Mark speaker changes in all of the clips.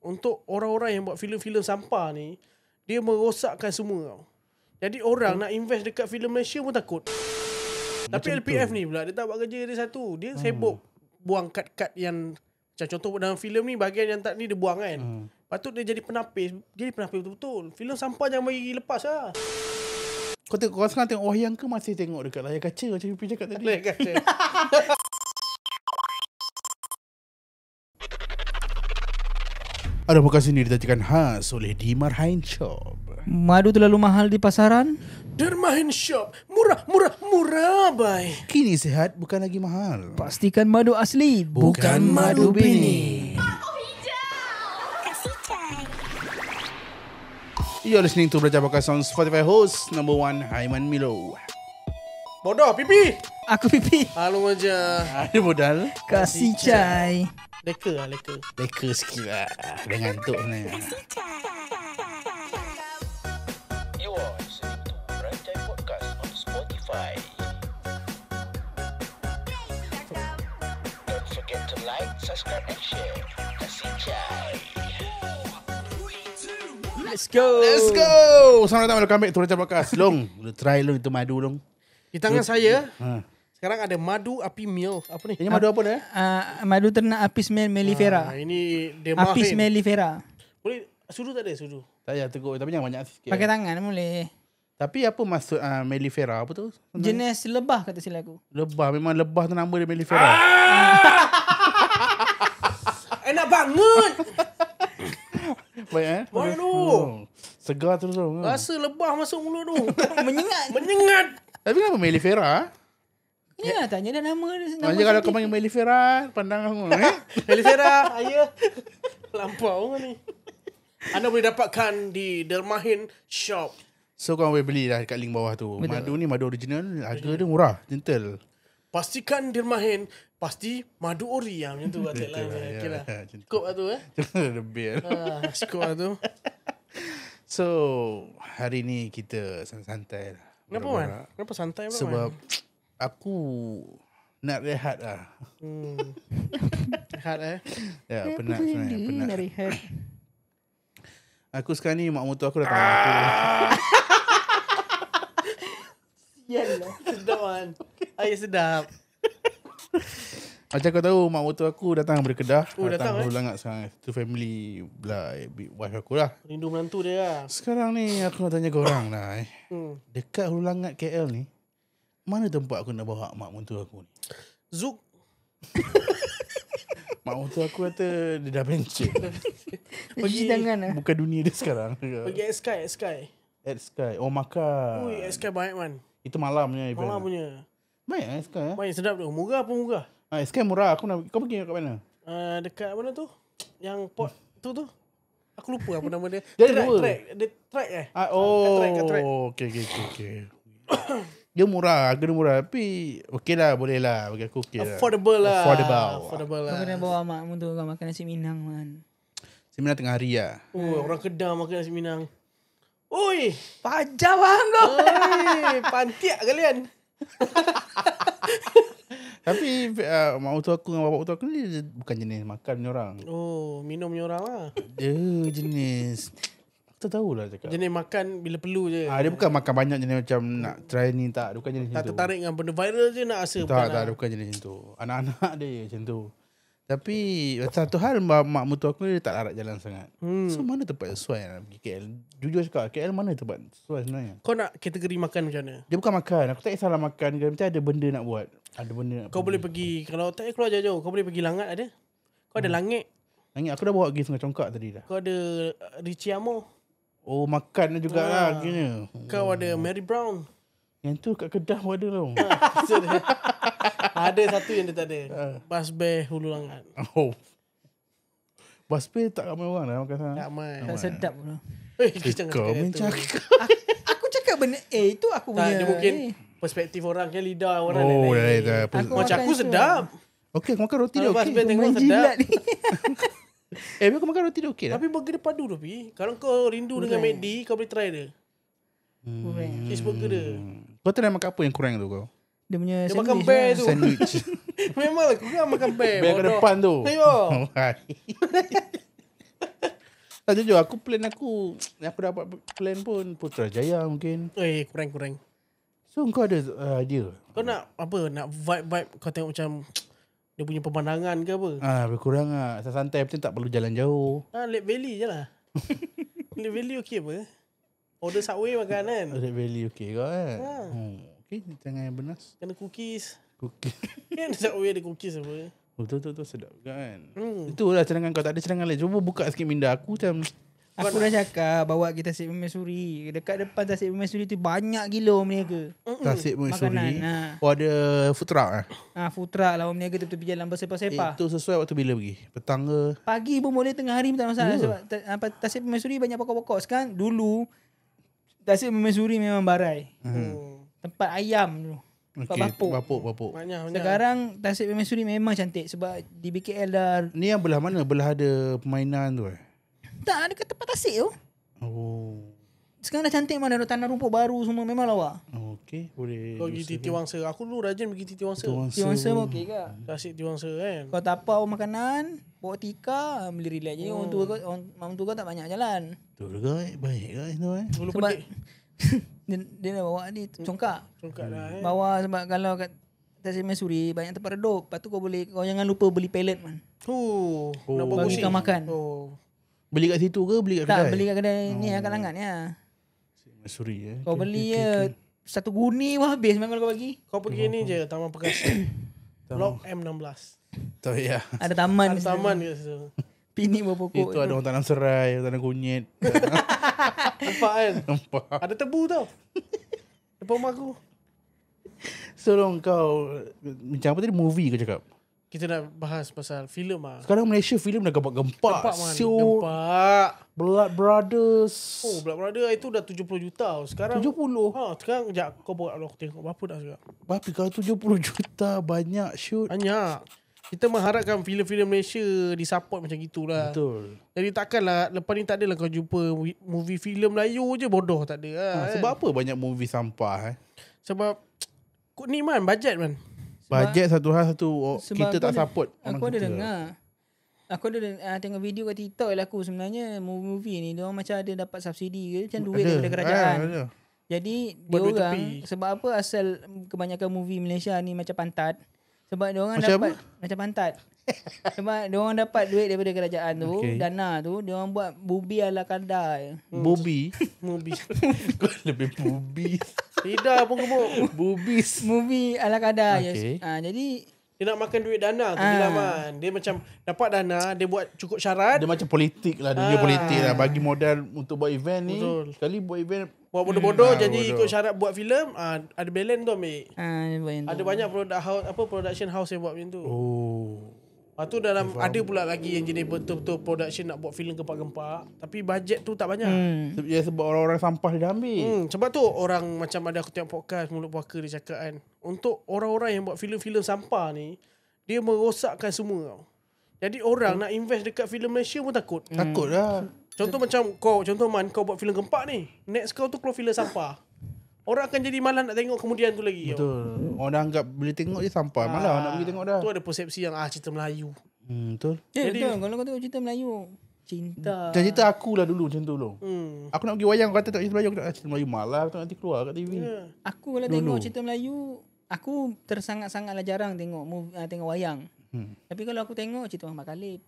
Speaker 1: untuk orang-orang yang buat filem-filem sampah ni, dia merosakkan semua tau. Jadi orang nak invest dekat filem Malaysia pun takut. Tapi LPF ni pula, dia tak buat kerja dia satu. Dia sibuk buang kad-kad yang, macam contoh dalam filem ni, bahagian yang tak ni dia buang kan. Patut dia jadi penapis. Jadi penapis betul-betul. Filem sampah jangan bagi lepas lah.
Speaker 2: Kau sekarang tengok wayang ke masih tengok dekat layar kaca macam Pipi cakap tadi?
Speaker 1: Layar kaca.
Speaker 2: Ada podcast ini ditajakan khas oleh Dimarhain Shop.
Speaker 3: Madu terlalu mahal di pasaran?
Speaker 1: Dermahin Shop. Murah, murah, murah, bay.
Speaker 2: Kini sehat bukan lagi mahal.
Speaker 3: Pastikan madu asli, bukan madu bini.
Speaker 2: You're listening to Belajar Podcast on Spotify. Host number 1 Haiman Milo.
Speaker 1: Bodoh, Pipi.
Speaker 3: Aku Pipi.
Speaker 1: Halo aja.
Speaker 2: Ada modal.
Speaker 3: Kasih cai.
Speaker 1: Leka lah, leka.
Speaker 2: Leka sikit lah. Dah ngantuk sebenarnya.
Speaker 4: You are listening to Berantai Podcast on Spotify. Don't forget to like, subscribe and share. Kasih cai.
Speaker 3: Let's go.
Speaker 2: Let's go. Selamat datang, welcome back to Belajar Podcast. Long, try long itu madu long.
Speaker 1: Di tangan saya, sekarang ada madu api meal. Apa ni?
Speaker 2: Ini madu apa dah?
Speaker 3: Madu ternak Apis mellifera.
Speaker 1: Ini Dermahin.
Speaker 3: Apis mellifera.
Speaker 1: Boleh, sudu tak ada sudu?
Speaker 2: Tak payah tegur, tapi jangan banyak sikit.
Speaker 3: Pakai tangan boleh.
Speaker 2: Tapi apa maksud mellifera apa tu?
Speaker 3: Jenis lebah kata sila aku.
Speaker 2: Lebah, memang lebah tu nama dia mellifera.
Speaker 1: Enak banget.
Speaker 2: Baik
Speaker 1: Baik tu.
Speaker 2: Segar terus tu.
Speaker 1: Rasa lebah masuk mulut tu.
Speaker 3: Menyengat.
Speaker 1: Menyengat.
Speaker 2: Tapi kenapa mellifera?
Speaker 3: Ini lah tanya dah nama dia.
Speaker 2: Macam kalau kau panggil mellifera, pandang aku.
Speaker 1: Melifera, ayah. Lampau kan ni. Anda boleh dapatkan di Dermahin Shop.
Speaker 2: So kau boleh beli lah dekat link bawah tu. Betul. Madu ni madu original, harga dia murah, gentle.
Speaker 1: Pastikan Dermahin, pasti madu ori yang macam tu tagline dia. Okay lah. Cukup lah tu
Speaker 2: Lebih.
Speaker 1: Cukup lah tu.
Speaker 2: So, hari ni kita santai-santai lah.
Speaker 1: Kenapa man? Kenapa santai man?
Speaker 2: Sebab aku nak rehat lah.
Speaker 1: Rehat
Speaker 2: Ya, penat sebenarnya. Penat.
Speaker 3: Nak rehat.
Speaker 2: Aku sekarang ni mak mertua aku datang aku.
Speaker 3: Yalah.
Speaker 1: Sedap man. Air sedap.
Speaker 2: Macam kau tahu mak mertua aku datang dari Kedah.
Speaker 1: Datang
Speaker 2: Hulu Langat sekarang. Itu family belah wife aku lah.
Speaker 1: Rindu menantu dia lah.
Speaker 2: Sekarang ni aku nak tanya korang lah. Dekat Hulu Langat KL ni, mana tempat aku nak bawa mak mentua aku ni?
Speaker 1: Zouk.
Speaker 2: Mak mentua aku kata dia dah pencet.
Speaker 3: Pergi tangan lah.
Speaker 2: Bukan dunia dia sekarang.
Speaker 1: Pergi Sky.
Speaker 2: At Sky. Oh, makan.
Speaker 1: Ui, Sky banyak man.
Speaker 2: Itu malamnya.
Speaker 1: Malam punya.
Speaker 2: Baik lah Sky.
Speaker 1: Banyak sedap tu. Murah apa murah?
Speaker 2: Sky murah. Aku nak. Kau pergi kat mana?
Speaker 1: Dekat mana tu? Yang pot tu. Aku lupa apa nama dia.
Speaker 2: Dia ada dua.
Speaker 1: Track
Speaker 2: Kat track. Okay. Dia murah. Harga dia murah. Tapi okey lah. Boleh lah. Bagi aku okey lah.
Speaker 1: Affordable lah.
Speaker 3: Kau kena bawa mak tu kau makan nasi Minang man.
Speaker 2: Seminar tengah hari lah.
Speaker 1: Orang Kedah makan nasi Minang. Oi,
Speaker 3: Pajak bang kau.
Speaker 1: oi, pantiak kalian.
Speaker 2: Tapi mak mentua aku dengan bapak mentua aku ni bukan jenis makan punya orang.
Speaker 1: Oh, minum punya orang lah.
Speaker 2: Dia jenis aku tak tahulah cakap.
Speaker 1: Jenis makan bila perlu je.
Speaker 2: Dia bukan makan banyak jenis macam nak try ni tak. Dia bukan jenis macam
Speaker 1: Tak
Speaker 2: tu.
Speaker 1: tertarik dengan benda viral je nak rasa.
Speaker 2: Tak, dia bukan jenis macam tu. Anak-anak dia macam tu. Tapi satu hal mak mentua aku dia tak larat jalan sangat. So mana tempat sesuai nak pergi KL? Jujur cakap KL mana tempat sesuai sebenarnya?
Speaker 1: Kau nak kategori makan macam mana?
Speaker 2: Dia bukan makan. Aku tak kisahlah makan ke. Macam ada benda nak buat. Ada benda nak
Speaker 1: Kau boleh pergi, kalau tak keluar jauh-jauh, kau boleh pergi Langat ada. Kau ada Langit.
Speaker 2: Langit aku dah bawa pergi Sungai Congkak tadi dah.
Speaker 1: Kau ada Richie Amo.
Speaker 2: Oh makan jugalah kira.
Speaker 1: Kau ada Mary Brown.
Speaker 2: Yang tu kat Kedah pun ada tau.
Speaker 1: Ada satu yang dia tak ada. Bas Bear Hulu Langat.
Speaker 2: Oh. Baspe tak ramai orang dah makan sana.
Speaker 1: Tak mai.
Speaker 3: Tak sedap pula.
Speaker 2: Kau mencakap.
Speaker 3: Aku cakap benda itu aku
Speaker 1: Tak,
Speaker 3: punya.
Speaker 1: dia mungkin perspektif orang kan, lidah orang
Speaker 2: Oh,
Speaker 1: lain.
Speaker 2: dah.
Speaker 1: Macam aku
Speaker 3: makan
Speaker 1: sedap.
Speaker 2: Okey, aku makan roti dia
Speaker 1: Bas
Speaker 2: okey.
Speaker 1: Bear tengok sedap.
Speaker 3: Menjilat ni.
Speaker 2: Aku makan roti dia okey dah.
Speaker 1: Tapi burger dia padu tu Pi. Kalau kau rindu dengan McD, kau boleh try dia. Cheeseburger dia.
Speaker 2: Kau try makan apa yang kurang tu kau?
Speaker 3: Dia punya
Speaker 1: Dia makan
Speaker 3: sandwich
Speaker 1: bear
Speaker 3: lah.
Speaker 1: tu.
Speaker 2: Sandwich.
Speaker 1: Memang lah, aku kan makan bear.
Speaker 2: Bear kat
Speaker 1: bodoh.
Speaker 2: depan tu.
Speaker 1: Ayo.
Speaker 2: Oh, hai. Jujur aku plan aku, yang aku dapat plan pun Putrajaya mungkin.
Speaker 1: Kurang.
Speaker 2: So kau ada idea?
Speaker 1: Kau nak apa? Nak vibe kau tengok macam dia punya pemandangan ke apa?
Speaker 2: Berkurang lah. Santai penting tak perlu jalan jauh.
Speaker 1: Lake Valley je lah. Lake Valley okey apa? Order Subway makan kan?
Speaker 2: Red Valley okey kau kan? Okey, jangan yang benas.
Speaker 1: Kena cookies.
Speaker 2: Cookie.
Speaker 1: Kan Subway ada cookies apa?
Speaker 2: Betul sedap juga kan? Itulah cadangan kau. Tak ada cadangan lain. Cuba buka sikit minda. Aku macam
Speaker 3: Aku dah cakap bawa kita Tasik Permaisuri. Dekat depan Tasik Permaisuri tu banyak gila mereka.
Speaker 2: Tasik Permaisuri.
Speaker 3: Makanan.
Speaker 2: Oh ada food truck
Speaker 3: Food truck lah orang mereka tepi jalan bersepa-sepa.
Speaker 2: Itu sesuai waktu bila pergi? Petang ke?
Speaker 3: Pagi pun boleh, tengah hari pun tak masalah. Sebab Tasik Permaisuri banyak pokok-pokok. Sekarang dulu Tasik Permaisuri memang barai. Tempat ayam dulu. Tempat
Speaker 2: Bapuk.
Speaker 1: Banyak.
Speaker 3: Sekarang Tasik Permaisuri memang cantik. Sebab di BKL dah.
Speaker 2: Ni yang belah mana? Belah ada permainan tu
Speaker 3: Tak, dekat tempat Tasik tu.
Speaker 2: Oh.
Speaker 3: Sekarang dah cantik mana. Ada tanah rumput baru semua. Memang lawa.
Speaker 2: Okey, boleh.
Speaker 1: Kau pergi Titi Wangsa. Aku dulu rajin pergi Titi Wangsa.
Speaker 3: Tiwangsa pun okey ke?
Speaker 1: Tasik Titi Wangsa kan.
Speaker 3: Kau tapau makanan, bawa tika, beli relax. Jadi orang tua kau tak banyak jalan.
Speaker 2: Betul juga baik ke itu
Speaker 1: Dulu
Speaker 3: Sebab
Speaker 1: pedik.
Speaker 3: dia dah bawa ni congkak.
Speaker 1: Congkak dah
Speaker 3: Bawa sebab kalau kat Tasik Permaisuri banyak tempat redup. Lepas tu kau jangan lupa beli pellet man.
Speaker 1: Nak buat
Speaker 3: Bagi
Speaker 1: gosip.
Speaker 3: kau makan.
Speaker 2: Beli kat situ ke beli kat
Speaker 3: Tak,
Speaker 2: kedai?
Speaker 3: beli kat kedai ni kat Langat ni lah.
Speaker 2: Suri
Speaker 3: Kau beli je satu guni pun habis memang kalau kau bagi.
Speaker 1: Kau pergi ni je Taman Perkasa. Blok M16.
Speaker 2: Tak ya.
Speaker 3: Ada taman.
Speaker 1: Ada taman kat situ.
Speaker 3: Pini buah pokok.
Speaker 2: Itu ada orang tanam serai, tanam kunyit.
Speaker 1: Nampak kan?
Speaker 2: Nampak.
Speaker 1: Ada tebu tau. Depan rumah aku.
Speaker 2: So kau macam apa tadi movie kau cakap?
Speaker 1: Kita nak bahas pasal filem ah.
Speaker 2: Sekarang Malaysia filem dah gempak-gempak.
Speaker 1: Gempak man.
Speaker 2: Siul,
Speaker 1: Gempak.
Speaker 2: Blood Brothers.
Speaker 1: Oh, Black Brother itu dah 70 juta. Sekarang
Speaker 2: 70?
Speaker 1: sekarang sekejap kau buat aku tengok berapa dah sekarang.
Speaker 2: Tapi kalau 70 juta banyak shoot.
Speaker 1: Banyak. Kita mengharapkan filem-filem Malaysia disupport macam gitulah.
Speaker 2: Betul.
Speaker 1: Jadi takkanlah lepas ni tak adalah kau jumpa movie filem Melayu je bodoh tak ada lah.
Speaker 2: Sebab apa banyak movie sampah
Speaker 1: Sebab ni man bajet man.
Speaker 2: Bajet satu hal
Speaker 3: Sebab
Speaker 2: kita tak
Speaker 3: aku
Speaker 2: support
Speaker 3: Aku ada dengar. Aku ada tengok video kat TikTok lah aku sebenarnya movie ni dia orang macam ada dapat subsidi ke macam duit daripada kerajaan.
Speaker 2: Ada.
Speaker 3: Jadi dia
Speaker 1: Buat duit
Speaker 3: orang
Speaker 1: tepi.
Speaker 3: sebab apa asal kebanyakan movie Malaysia ni macam pantat. Sebab dia orang
Speaker 2: Macam
Speaker 3: dapat macam pantat. Sebab dia orang dapat duit daripada kerajaan tu,
Speaker 2: Okay.
Speaker 3: dana tu, dia orang buat bubi ala kadar.
Speaker 2: Bobby.
Speaker 1: Movie.
Speaker 2: Kau lebih bobby.
Speaker 1: Tidak pun gemuk.
Speaker 2: Bobbies.
Speaker 3: Movie ala kadar.
Speaker 2: Okay.
Speaker 3: Jadi
Speaker 1: Dia nak makan duit dana tu je lah man. Dia macam dapat dana, dia buat cukup syarat.
Speaker 2: Dia macam politik lah. Dunia politik lah. Bagi modal untuk buat event ni.
Speaker 1: Betul.
Speaker 2: Sekali buat event.
Speaker 1: Buat bodoh-bodoh jadi
Speaker 2: bodoh.
Speaker 1: ikut syarat buat filem, ada balance tu ambil.
Speaker 3: dia buat yang tu.
Speaker 1: Ada banyak production house yang buat macam tu.
Speaker 2: Oh.
Speaker 1: Lepas tu ada pula lagi yang jenis betul-betul production nak buat filem gempak-gempak. Tapi bajet tu tak banyak.
Speaker 2: Ya, sebab orang-orang sampah dia dah ambil.
Speaker 1: Sebab tu orang macam ada aku tengok podcast Mulut Puaka dia cakap kan. Untuk orang-orang yang buat filem-filem sampah ni, dia merosakkan semua tau. Jadi orang nak invest dekat filem Malaysia pun takut.
Speaker 2: Takut lah.
Speaker 1: Contoh macam contoh Man, kau buat filem gempak ni. Next kau tu keluar filem sampah. Orang akan jadi malas nak tengok kemudian tu lagi.
Speaker 2: Betul. Orang dah anggap boleh tengok je sampah. Malah nak pergi tengok dah.
Speaker 1: Tu ada persepsi yang cerita Melayu.
Speaker 2: Betul.
Speaker 3: Jadi, betul. Kalau kau tengok cerita Melayu, cinta.
Speaker 2: Macam cerita aku lah dulu macam tu loh.
Speaker 1: Hmm.
Speaker 2: Aku nak pergi wayang, kau kata tak cerita Melayu. Aku tak cerita Melayu. Malah aku nanti keluar kat TV.
Speaker 3: Aku kalau tengok cerita Melayu, aku tersangat-sangatlah jarang tengok tengok wayang. Tapi kalau aku tengok cerita Muhammad Khalid.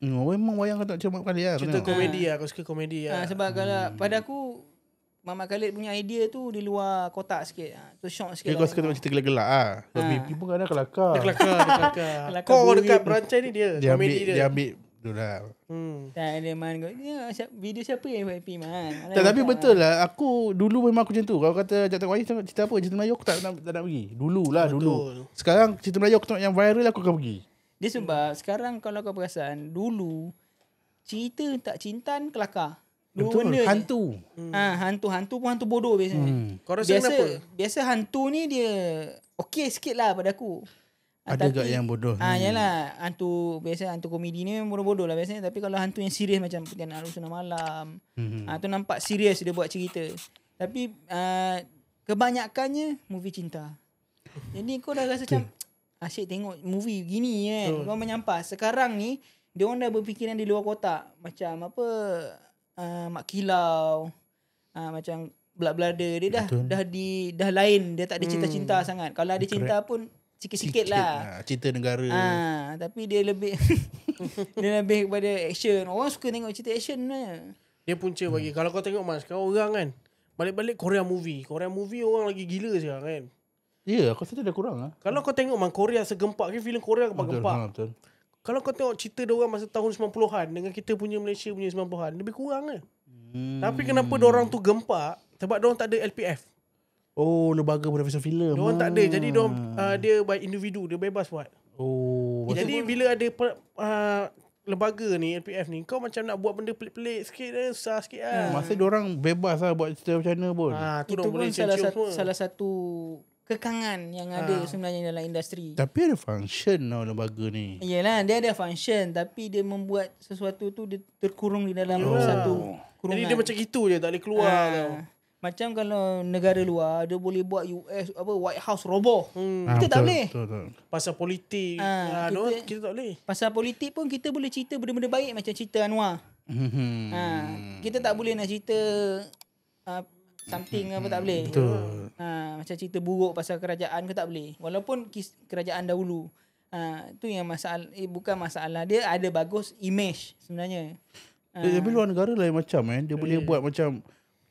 Speaker 2: Memang wayang kau tak cerita kali lah.
Speaker 1: Cerita komedi lah. Aku suka komedi lah.
Speaker 3: Sebab kalau pada aku Muhammad Khalid punya idea tu di luar kotak sikit. Tu shock sikit.
Speaker 2: Dia kau suka tengok cerita gelak-gelak lah. BP pun kadang kelakar.
Speaker 1: Dia kelakar.
Speaker 3: Kelakar
Speaker 1: Kau
Speaker 3: burit.
Speaker 1: dekat berantai ni dia. Komedi dia.
Speaker 2: Dia ambil tu lah.
Speaker 3: Tak ada man. Video siapa yang buat happy man?
Speaker 2: Tapi betul lah. Aku dulu memang aku macam tu. Kalau kata jangan tengok wayang, tengok cerita apa? Cerita Melayu aku tak nak pergi. Dulu lah. Dulu. Sekarang cerita Melayu aku tengok yang viral aku akan pergi.
Speaker 3: Dia sebab sekarang kalau kau perasan, dulu cerita tak cintan kelakar. Dua
Speaker 2: Betul.
Speaker 3: benda je.
Speaker 2: Hantu.
Speaker 3: Hantu pun hantu bodoh biasanya.
Speaker 1: Kau rasa kenapa?
Speaker 3: Biasa hantu ni dia okey sikit lah pada aku.
Speaker 2: Ada gak yang bodoh.
Speaker 3: Yalah, biasa hantu komedi ni memang bodoh-bodoh lah biasanya. Tapi kalau hantu yang serius macam Perjalanan Arus Sunnah Malam, tu nampak serius dia buat cerita. Tapi kebanyakannya movie cinta. Jadi kau dah rasa macam asyik tengok movie gini kan. Kau menyampah. Sekarang ni dia orang dah berfikiran di luar kotak. Macam apa, Mak Kilau, macam Blood Brother. Dia dah lain. Dia tak ada cinta-cinta sangat. Kalau ada cinta pun sikit-sikit lah.
Speaker 2: Cerita negara.
Speaker 3: Tapi dia lebih dia lebih kepada action. Orang suka tengok cerita action lah.
Speaker 1: Dia punca bagi. Kalau kau tengok Mas, kau orang kan, balik-balik Korea movie orang lagi gila sekarang kan.
Speaker 2: Ya, aku rasa dah kurang lah.
Speaker 1: Kalau kau tengok man, Korea segempak ke, filem Korea gempak.
Speaker 2: Betul.
Speaker 1: Kalau kau tengok cerita diorang masa tahun 90-an dengan kita punya Malaysia punya 90-an, lebih kurang lah. Tapi kenapa diorang tu gempak? Sebab diorang tak ada LPF.
Speaker 2: Oh, lembaga production filem.
Speaker 1: Diorang tak ada. Jadi diorang dia by individu, dia bebas buat.
Speaker 2: Oh.
Speaker 1: Jadi bila ada lembaga ni, LPF ni, kau macam nak buat benda pelik-pelik sikit susah sikit lah.
Speaker 2: Masa diorang bebas lah buat cerita macam mana pun.
Speaker 1: Tu
Speaker 3: Itu
Speaker 1: diorang
Speaker 3: pun
Speaker 1: boleh
Speaker 3: salah satu kekangan yang ada sebenarnya dalam industri.
Speaker 2: Tapi ada function tau lembaga ni.
Speaker 3: Yalah, dia ada function tapi dia membuat sesuatu tu dia terkurung di dalam satu kurungan.
Speaker 1: Jadi dia macam gitu je, tak boleh keluar tau.
Speaker 3: Macam kalau negara luar dia boleh buat US White House roboh. Kita tak
Speaker 2: betul,
Speaker 3: boleh.
Speaker 2: Betul.
Speaker 1: Pasal politik. Kita tak boleh.
Speaker 3: Pasal politik pun kita boleh cerita benda-benda baik macam cerita Anwar. Kita tak boleh nak cerita something apa, tak boleh.
Speaker 2: Betul.
Speaker 3: Macam cerita buruk pasal kerajaan ke tak boleh. Walaupun kerajaan dahulu. Tu yang masalah, bukan masalah. Dia ada bagus image sebenarnya.
Speaker 2: Tapi luar negara lain macam dia boleh buat macam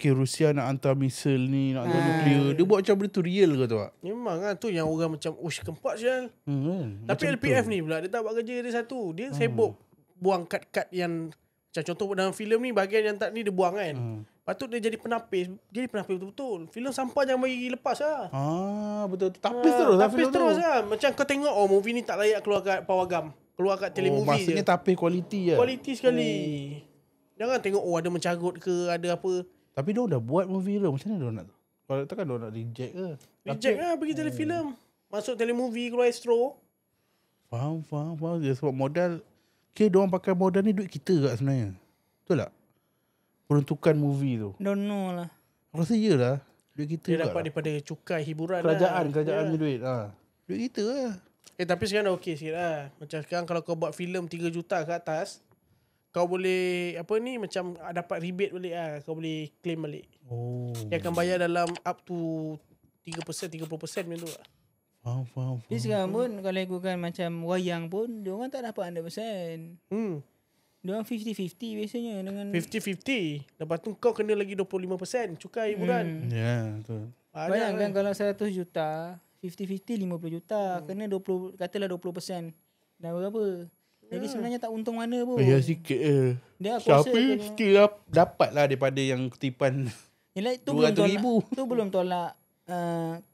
Speaker 2: Rusia nak hantar misil ni, nak hantar nuklear. Dia buat macam benda tu real ke tu tak?
Speaker 1: Memang tu yang orang macam kempak sial.
Speaker 2: Kan?
Speaker 1: Tapi LPF ni pula dia tak buat kerja dia satu. Dia sibuk buang kad-kad yang macam contoh dalam filem ni bahagian yang tak ni dia buang kan. Patut dia jadi penapis. Jadi penapis betul-betul. Filem sampah jangan bagi lepas lah.
Speaker 2: Betul. Tapis terus lah
Speaker 1: Tapis
Speaker 2: filem
Speaker 1: terus
Speaker 2: tu.
Speaker 1: lah. Macam kau tengok movie ni tak layak keluar kat Pawagam. Keluar kat telemovie
Speaker 2: maksudnya
Speaker 1: je.
Speaker 2: tapis kualiti lah.
Speaker 1: Kualiti sekali. Jangan tengok ada mencarut ke, ada apa.
Speaker 2: Tapi dia dah buat movie tu. Macam mana dia nak? Kalau takkan dia nak reject ke?
Speaker 1: Reject lah pergi telefilm. Masuk telemovie keluar Astro.
Speaker 2: Faham. Dia sebab modal. Diorang pakai modal ni duit kita kat sebenarnya. Betul tak? Peruntukan movie tu.
Speaker 3: Don't know lah.
Speaker 2: Aku rasa iyalah. Duit kita
Speaker 1: Dia
Speaker 2: juga
Speaker 1: dapat
Speaker 2: lah.
Speaker 1: daripada cukai hiburan
Speaker 2: Kerajaan
Speaker 1: lah.
Speaker 2: punya duit. Duit kita lah.
Speaker 1: Tapi sekarang dah okey sikit lah. Macam sekarang kalau kau buat filem 3 juta ke atas, kau boleh macam dapat rebate balik lah. Kau boleh claim balik. Dia akan bayar dalam up to 3%, 30% macam tu lah.
Speaker 2: Faham.
Speaker 3: Jadi sekarang pun kalau ikutkan macam wayang pun dia orang tak dapat 100%. Dia orang 50-50 biasanya dengan
Speaker 1: 50-50. Lepas tu kau kena lagi 25% cukai hiburan.
Speaker 2: Ya, betul.
Speaker 3: bayangkan kalau 100 juta, 50-50 50 juta, kena 20, katalah 20%. Dah berapa? Jadi sebenarnya tak untung mana pun.
Speaker 2: Ya sikit
Speaker 3: Dia aku rasa
Speaker 2: tapi
Speaker 3: kalau-
Speaker 2: still dapat lah daripada yang kutipan
Speaker 3: Yelah, tu
Speaker 2: 200,000.
Speaker 3: belum tolak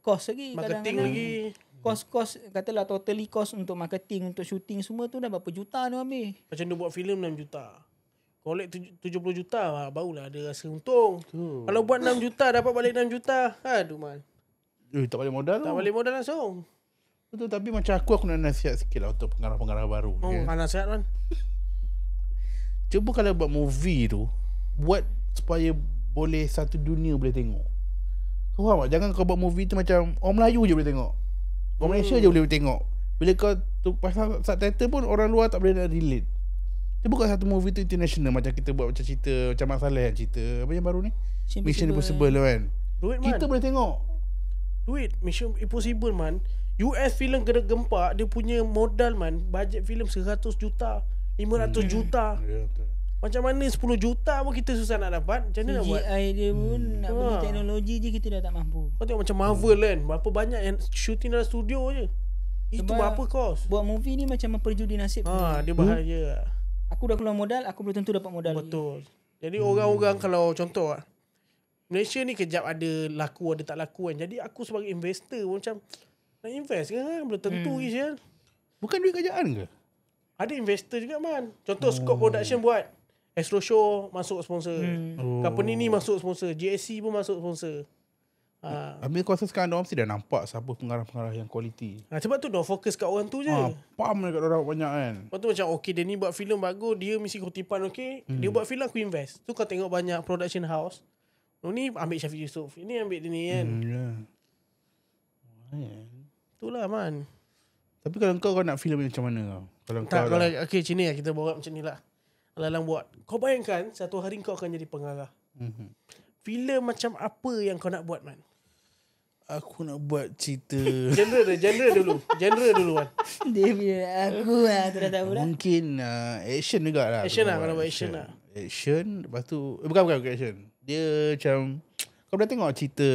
Speaker 3: kos lagi.
Speaker 1: Marketing
Speaker 3: Kadang-kadang
Speaker 1: lagi.
Speaker 3: Kos katalah totally cost untuk marketing, untuk shooting semua tu dah berapa juta dia ambil.
Speaker 1: Macam dia buat filem 6 juta. Collect 70 juta barulah ada rasa untung. Kalau buat 6 juta dapat balik 6 juta. Aduh man.
Speaker 2: tak balik modal
Speaker 1: Tak
Speaker 2: tu.
Speaker 1: balik modal langsung.
Speaker 2: Betul, tapi macam aku nak nasihat sikit lah untuk pengarah-pengarah baru.
Speaker 1: Nasihat man.
Speaker 2: Cuba kalau buat movie tu, buat supaya boleh satu dunia boleh tengok. Kau faham tak? Jangan kau buat movie tu macam orang Melayu je boleh tengok. Orang Malaysia je boleh tengok. Bila kau tu pasal subtitle pun orang luar tak boleh nak relate. Dia bukan satu movie tu international macam kita buat macam cerita macam Mak Saleh cerita apa yang baru ni? Mission Impossible tu kan.
Speaker 1: Duit man.
Speaker 2: Kita boleh tengok.
Speaker 1: Duit. Mission Impossible man. US filem kena gempak. Dia punya modal man. Bajet filem 100 juta. 500 juta.
Speaker 2: Ya betul.
Speaker 1: Macam mana 10 juta pun kita susah nak dapat. Macam mana nak buat?
Speaker 3: CGI dia pun nak beli teknologi je kita dah tak mampu.
Speaker 1: Kau tengok macam Marvel kan. Berapa banyak yang shooting dalam studio je. Itu
Speaker 3: Sebab
Speaker 1: berapa kos?
Speaker 3: Buat movie ni macam memperjudi nasib.
Speaker 1: Dia bahaya.
Speaker 3: Aku dah keluar modal, aku belum tentu dapat modal lagi.
Speaker 1: Betul. Jadi orang-orang kalau contoh Malaysia ni kejap ada laku ada tak laku kan. Jadi aku sebagai investor pun macam nak invest kan belum tentu je.
Speaker 2: Bukan duit kerajaan ke?
Speaker 1: Ada investor juga man. Contoh Scope Production buat Astro Show masuk sponsor. Company ni masuk sponsor. GSC pun masuk sponsor.
Speaker 2: Ambil kau rasa sekarang diorang mesti dah nampak siapa pengarah-pengarah yang kualiti.
Speaker 1: Sebab tu dah fokus kat orang tu je.
Speaker 2: Pam dekat diorang banyak kan.
Speaker 1: Lepas tu macam okay dia ni buat filem bagus, dia mesti kutipan okay. Dia buat filem aku invest. Tu kau tengok banyak production house. Ni ambil Syafiq Yusof. Ini ambil dia ni kan.
Speaker 2: Ya.
Speaker 1: Itulah man.
Speaker 2: Tapi kalau kau nak filem macam mana kau? Kalau
Speaker 1: Tak,
Speaker 2: kau
Speaker 1: kalau
Speaker 2: lah.
Speaker 1: okay, macam ni lah. Kita bawa macam ni lah. Alang buat. Kau bayangkan satu hari kau akan jadi pengarah. Filem macam apa yang kau nak buat, man?
Speaker 2: Aku nak buat cerita.
Speaker 1: Genre dulu kan.
Speaker 3: Dia punya aku lah tu dah tahu dah.
Speaker 2: Mungkin action juga lah.
Speaker 1: Action
Speaker 2: Aku
Speaker 1: lah,
Speaker 2: nak
Speaker 1: kau nak buat action lah.
Speaker 2: Action. Lepas tu bukan action. Dia macam kau pernah tengok cerita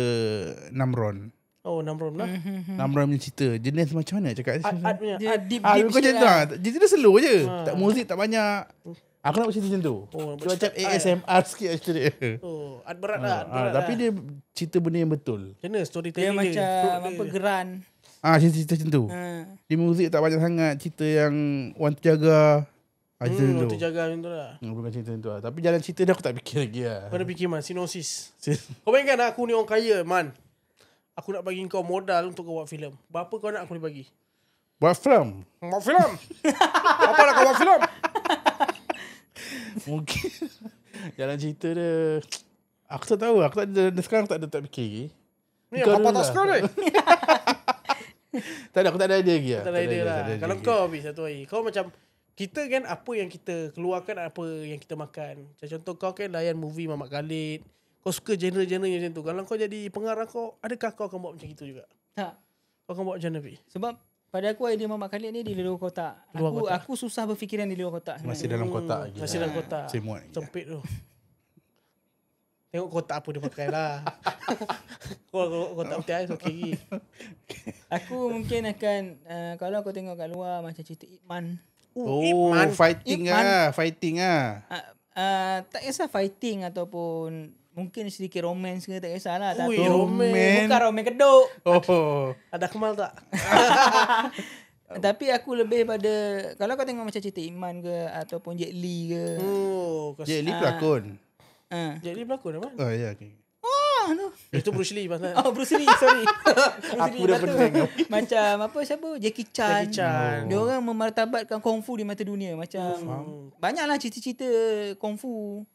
Speaker 2: Namron.
Speaker 1: Oh, Namron lah.
Speaker 2: Namron punya cerita. Jenis macam mana cakap?
Speaker 1: Art punya.
Speaker 3: Dia deep
Speaker 2: Kau
Speaker 3: shit
Speaker 2: macam tu lah. Cerita dia slow je.
Speaker 1: Ha.
Speaker 2: Tak muzik tak banyak. Aku nak buat cerita macam tu.
Speaker 1: Oh,
Speaker 2: Dia macam ASMR sikit actually.
Speaker 1: Oh, art berat lah. Art berat
Speaker 2: Tapi
Speaker 1: lah.
Speaker 2: dia cerita benda yang betul.
Speaker 1: Macam mana
Speaker 3: Dia
Speaker 1: storytelling
Speaker 3: macam apa geran.
Speaker 2: Cerita macam tu. Dia muzik tak banyak sangat. Cerita yang One to Jaga. Cerita macam tu.
Speaker 1: Untuk jaga macam tu lah.
Speaker 2: Bukan cerita macam tu lah. Tapi jalan cerita dia aku tak fikir lagi lah.
Speaker 1: Kau dah fikir, man. Sinopsis. Kau bayangkan aku ni orang kaya, man. Aku nak bagi kau modal untuk kau buat filem. Berapa kau nak aku boleh bagi?
Speaker 2: Buat film.
Speaker 1: Buat filem? Apa nak kau buat filem?
Speaker 2: Mungkin jalan cerita dia aku tak tahu. Aku tak ada sekarang tak fikir lagi.
Speaker 1: Ni
Speaker 2: Kau
Speaker 1: apa
Speaker 2: dulu
Speaker 1: tak
Speaker 2: lah.
Speaker 1: sekarang ni?
Speaker 2: Tak ada, aku tak ada idea lagi lah.
Speaker 1: Tak ada idea lah.
Speaker 2: tak ada
Speaker 1: Kalau
Speaker 2: idea
Speaker 1: kau habis satu hari, kau macam kita kan apa yang kita keluarkan, apa yang kita makan. Macam contoh kau kan layan movie Mamat Khalid. Kau suka genre-genre macam tu. Kalau kau jadi pengarah kau, adakah kau akan buat macam itu juga?
Speaker 3: Tak.
Speaker 1: Kau akan buat macam mana, Pi?
Speaker 3: Sebab pada aku idea Mamat Khalid ni di luar kotak.
Speaker 1: Luar kotak.
Speaker 3: Aku susah berfikiran di luar kotak.
Speaker 2: Masih dalam kotak lagi.
Speaker 1: Masih dalam kotak.
Speaker 2: Masih muat lagi.
Speaker 1: Sempit tu. Tengok kotak apa dia pakai lah. Kalau kotak putih ais okey lagi.
Speaker 3: Aku mungkin akan kalau kau tengok kat luar macam cerita Iman.
Speaker 1: Iman.
Speaker 2: Fighting
Speaker 3: Ip Man.
Speaker 2: lah. Fighting lah.
Speaker 3: Tak kisah fighting ataupun mungkin sedikit romance ke, tak kisahlah.
Speaker 1: Ui,
Speaker 3: Tapi
Speaker 1: romance.
Speaker 3: bukan romance keduk.
Speaker 2: Oh.
Speaker 1: Ada Kemal tak?
Speaker 3: Tapi aku lebih pada kalau kau tengok macam cerita Iman ke ataupun Jet Li ke.
Speaker 1: Oh,
Speaker 2: Jet Li pelakon.
Speaker 1: Jet Li berlakon apa?
Speaker 2: Oh ya. Okay.
Speaker 3: Tu.
Speaker 1: Itu Bruce Lee pasal.
Speaker 3: Oh, Bruce Lee, sorry. Bruce
Speaker 2: Aku
Speaker 3: Lee,
Speaker 2: dah
Speaker 3: lepas tu,
Speaker 2: pernah tengok.
Speaker 3: macam apa siapa? Jackie Chan.
Speaker 1: Jackie Chan.
Speaker 3: Dia orang memartabatkan kungfu di mata dunia. Macam banyaklah cerita-cerita kungfu.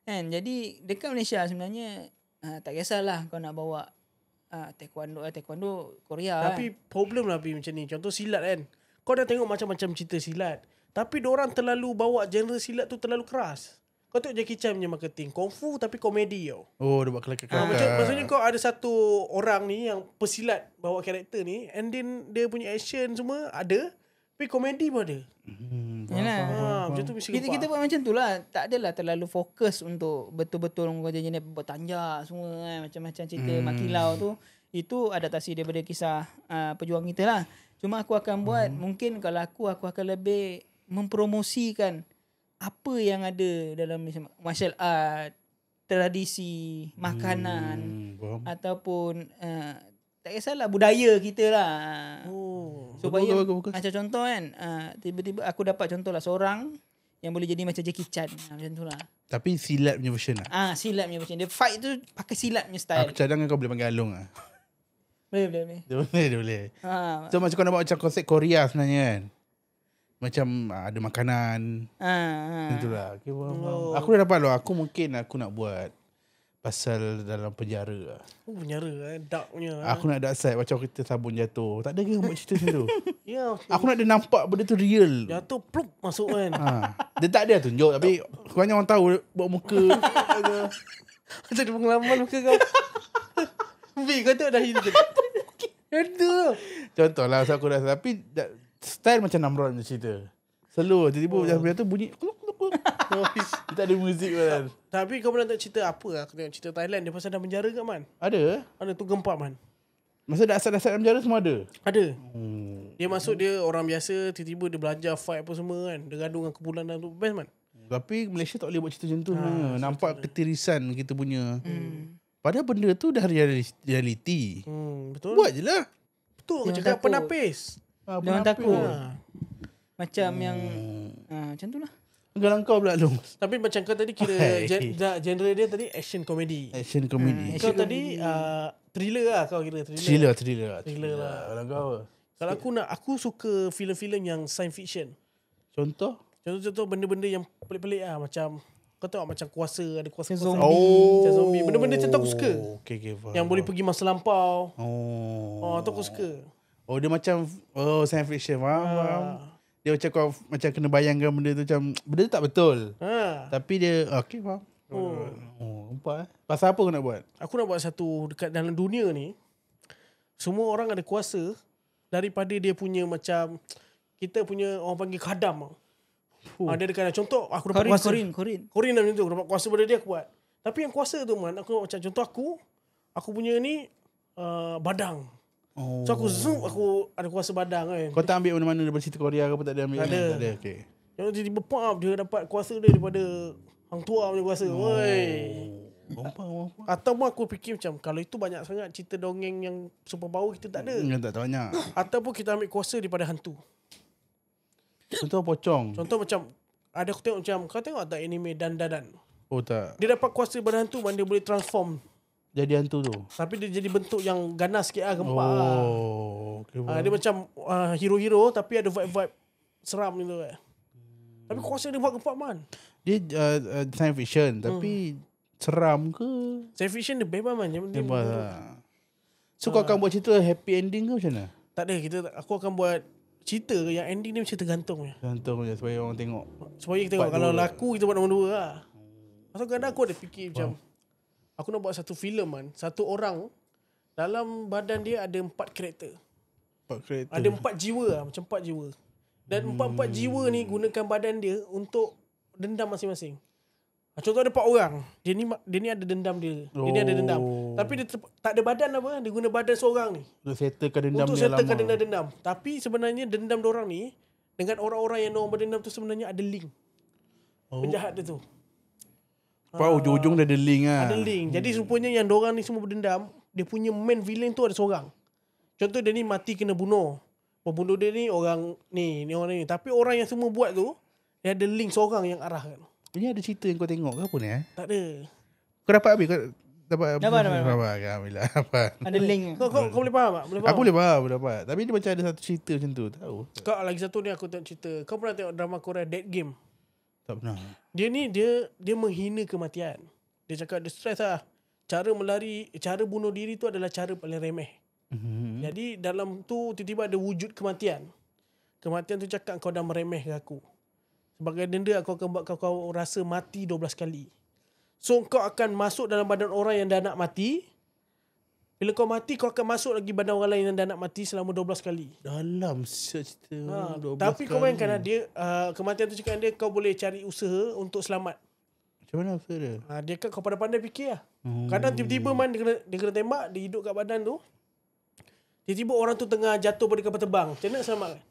Speaker 3: Kan? Jadi dekat Malaysia sebenarnya tak kisahlah kau nak bawa taekwondo Korea.
Speaker 1: Tapi problem lah Pi macam ni. Contoh silat kan. Kau dah tengok macam-macam cerita silat. Tapi diorang terlalu bawa genre silat tu terlalu keras. Kau tengok Jackie Chan punya marketing. Kung fu tapi komedi tau.
Speaker 2: Oh, dia buat kelakar.
Speaker 1: Maksudnya kau ada satu orang ni yang pesilat bawa karakter ni. And then dia punya action semua ada. Tapi komedi pun ada.
Speaker 3: Yalah.
Speaker 1: Macam tu mesti
Speaker 3: Kita buat macam tu lah. Tak adalah terlalu fokus untuk betul-betul kau jenis bertanjak semua kan. Macam-macam cerita Makilau tu. Itu adaptasi daripada kisah pejuang kita lah. Cuma aku akan buat mungkin kalau aku akan lebih mempromosikan apa yang ada dalam martial art, tradisi, makanan ataupun tak kisahlah budaya kita lah. Supaya
Speaker 2: bagus.
Speaker 3: macam contoh kan tiba-tiba aku dapat contoh lah seorang yang boleh jadi macam Jackie Chan macam tu lah.
Speaker 2: Tapi silat punya version lah.
Speaker 3: Silat punya macam dia fight tu pakai silat punya style.
Speaker 2: Aku cadangkan kau boleh panggil Along lah.
Speaker 3: Boleh.
Speaker 2: Dia boleh. So macam kau nak buat macam konsep Korea sebenarnya kan. Macam ada makanan. Itulah. Okay, aku dah dapat loh. Aku nak buat pasal dalam penjara lah.
Speaker 1: penjara dark punya.
Speaker 2: Aku nak dark side macam kita sabun jatuh. Tak ada ke buat cerita macam tu?
Speaker 1: Ya.
Speaker 2: Aku nak dia nampak benda tu real.
Speaker 1: Jatuh pluk masuk kan.
Speaker 2: Dia tak ada tunjuk tapi banyak orang tahu buat muka.
Speaker 1: Macam ada pengalaman muka kau. Bi kau tengok dah hidup. Aduh.
Speaker 2: Contoh lah aku rasa. Tapi style macam Namron punya cerita. Slow. Tiba-tiba macam tu bunyi. Dia tak ada muzik kan.
Speaker 1: Tapi kau pernah tengok cerita apa lah? Aku tengok cerita Thailand. Dia pasal dalam penjara ke man?
Speaker 2: Ada.
Speaker 1: Ada tu gempak man.
Speaker 2: Masa dasar-dasar dalam penjara semua ada.
Speaker 1: Ada. Dia masuk dia orang biasa. Tiba-tiba dia belajar fight apa semua kan. Dia gaduh dengan kepulanan tu. Best man.
Speaker 2: Tapi Malaysia tak boleh buat cerita macam tu sebenarnya. Nampak ketirisan kita punya. Padahal benda tu dah reality.
Speaker 1: Betul.
Speaker 2: Buat je lah.
Speaker 1: Betul. Kau
Speaker 3: Jangan
Speaker 1: cakap
Speaker 3: takut.
Speaker 1: penapis.
Speaker 3: Jangan takut.
Speaker 1: Ha.
Speaker 3: Macam yang macam tu lah.
Speaker 2: Kalau kau pula Long.
Speaker 1: Tapi macam kau tadi kira genre dia tadi action comedy.
Speaker 2: Action comedy.
Speaker 1: Kau tadi thriller lah kau kira
Speaker 2: Thriller
Speaker 1: lah.
Speaker 2: Kalau kau apa?
Speaker 1: Kalau aku suka filem-filem yang science fiction.
Speaker 2: Contoh?
Speaker 1: Contoh benda-benda yang pelik-pelik lah. Macam kau tengok macam kuasa. Ada kuasa-kuasa.
Speaker 3: Zombie.
Speaker 1: Macam zombie. Benda-benda macam tu aku suka.
Speaker 2: Okay, faham.
Speaker 1: Yang boleh pergi masa lampau.
Speaker 2: Oh.
Speaker 1: Tu aku suka.
Speaker 2: Oh, dia macam science fiction. Faham. Dia Dia macam kau macam kena bayangkan benda tu macam benda tu tak betul. Tapi dia okey faham. Nampak Pasal apa kau nak buat?
Speaker 1: Aku nak buat satu dekat dalam dunia ni. Semua orang ada kuasa daripada dia punya macam kita punya orang panggil khadam. Dia dekat contoh aku dapat kuasa. Korin macam tu, dapat kuasa pada dia aku buat. Tapi yang kuasa tu man, aku macam contoh aku punya ni badang. So aku zoom, aku ada kuasa badang kan.
Speaker 2: Kau tak ambil mana-mana daripada cerita Korea ke apa, tak ada ambil?
Speaker 1: Tak ada.
Speaker 2: Tak ada. Okey.
Speaker 1: Yang tiba-tiba pop dia dapat kuasa dia daripada hang tua punya kuasa. Woi. Ataupun aku fikir macam kalau itu banyak sangat cerita dongeng yang superpower kita tak ada.
Speaker 2: Tak banyak.
Speaker 1: Ataupun kita ambil kuasa daripada hantu.
Speaker 2: Contoh pocong.
Speaker 1: Contoh macam ada aku tengok macam kau tengok tak anime Dan.
Speaker 2: Oh tak.
Speaker 1: Dia dapat kuasa daripada hantu man, dia boleh transform.
Speaker 2: Jadi hantu tu.
Speaker 1: Tapi dia jadi bentuk yang ganas sikit gempak
Speaker 2: Okay,
Speaker 1: dia macam hero-hero tapi ada vibe-vibe seram gitu kan. Tapi kuasa dia buat gempak man.
Speaker 2: Dia science fiction tapi seram ke?
Speaker 1: Science fiction dia bebas man.
Speaker 2: Bebas lah. So kau akan buat cerita happy ending ke macam mana?
Speaker 1: Tak ada, aku akan buat cerita yang ending dia macam tergantung je.
Speaker 2: Gantung je supaya orang tengok.
Speaker 1: Supaya kita tengok kalau laku kita buat nombor 2 lah. Pasal kadang aku ada fikir macam aku nak buat satu filem man. Satu orang dalam badan dia ada 4 karakter.
Speaker 2: 4 karakter.
Speaker 1: Ada 4 jiwa lah, macam 4 jiwa. Dan 4 jiwa ni gunakan badan dia untuk dendam masing-masing. Contoh ada 4 orang. Dia ni ada dendam dia. Dia ni ada dendam. Tapi dia tak ada badan apa. Dia guna badan seorang ni.
Speaker 2: Untuk settlekan dendam
Speaker 1: untuk
Speaker 2: dia lama.
Speaker 1: settlekan dendam. Tapi sebenarnya dendam diorang ni dengan orang-orang yang diorang berdendam tu sebenarnya ada link. Penjahat dia tu.
Speaker 2: Ujung-ujung dah ada link lah.
Speaker 1: Ada link. Jadi rupanya yang diorang ni semua berdendam, dia punya main villain tu ada seorang. Contoh dia ni mati kena bunuh. Pembunuh dia ni orang ni orang ni. Tapi orang yang semua buat tu, dia ada link seorang yang arahkan.
Speaker 2: Ini ada cerita yang kau tengok ke apa ni
Speaker 1: Tak ada.
Speaker 2: Kau dapat habis? Kau dapat. Alhamdulillah. Dapat.
Speaker 3: Ada link.
Speaker 1: Kau boleh faham tak? Boleh faham?
Speaker 2: Aku boleh faham dapat. Tapi dia macam ada satu cerita macam tu. Tahu.
Speaker 1: Kau lagi satu ni aku tengok cerita. Kau pernah tengok drama Korea Dead Game?
Speaker 2: Tak pernah.
Speaker 1: Dia ni dia menghina kematian. Dia cakap dia stres lah. Cara bunuh diri tu adalah cara paling remeh. Jadi dalam tu tiba-tiba ada wujud kematian. Kematian tu cakap kau dah meremehkan aku. Sebagai denda aku akan buat kau rasa mati 12 kali. So kau akan masuk dalam badan orang yang dah nak mati. Bila kau mati kau akan masuk lagi badan orang lain yang dah nak mati selama 12 kali.
Speaker 2: Dalam cerita 12
Speaker 1: tapi
Speaker 2: kali.
Speaker 1: kau bayangkan dia kematian tu cakap dia kau boleh cari usaha untuk selamat.
Speaker 2: Macam mana usaha dia?
Speaker 1: Dia kan kau pandai-pandai fikir lah. Kadang tiba-tiba man dia kena tembak, dia hidup kat badan tu. Tiba-tiba orang tu tengah jatuh pada kapal terbang. Macam mana selamat kan?